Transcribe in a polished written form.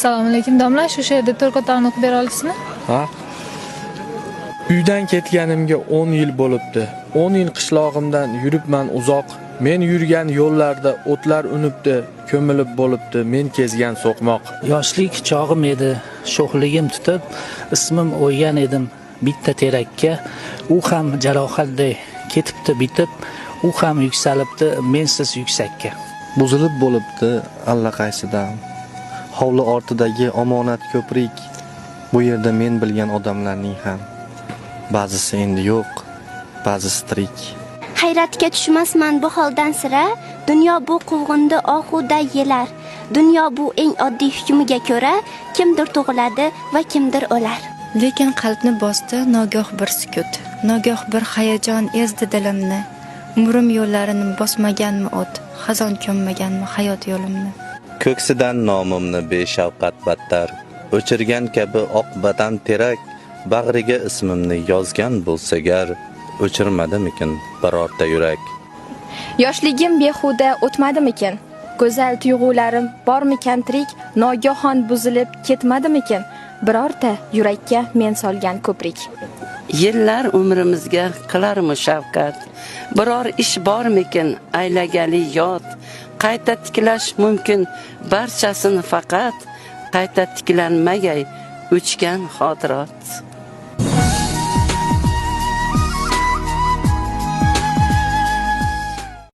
Assalomu alaykum domla, shu yerda to'rqotarni o'qib bera olasizmi? Ha? Uydan ketganimga 10 yil bo'libdi. 10 yil qishlog'imdan yuribman uzoq. Men yurgan yo'llarda o'tlar unibdi, ko'milib bo'libdi, men kezgan so'qmoq. Yoshlik chog'im edi, sho'xligim tutib, ismim o'ygan edim bitta terakka. U ham jarohatday ketibdi bitib, u ham yuksalibdi mensiz yuksakka. Buzilib bo'libdi allaqaysidan. Hovli ortidagi omonat ko'prik. Bu yerda men bilgan odamlarning ham ba'zisi endi yo'q, ba'zisi tirik. Hayratga tushmasman bu holdan sira, dunyo bu quvg'indi oxuda yelar. Dunyo bu eng oddiy hukmiga ko'ra, kimdir tug'iladi va kimdir o'lar. Lekin qalbni bosdi nogoh bir sukut, nogoh bir hayajon ezdi dilimni. Umrim yo'llarini bosmaganmi o't, xazon ko'mmaganmi hayot yo'limni. Ko'ksidan nomimni beshafqat battar, o'chirgan kabi oq badam terak, bag'riga ismimni yozgan bo'lsa gar, o'chirmadimikin birorta yurak. Yoshligim behuda o'tmadimikin? Go'zal tuyg'ularim bormikan tirik, nogohon buzilib ketmadimikin? Birorta yurakka men solgan ko'prik. Yillar umrimizga qilarmi shafqat? Biror ish bormikin aylagali yod? Qayta tiklash mumkin barchasini faqat qayta tiklanmagay o'chgan xotirot.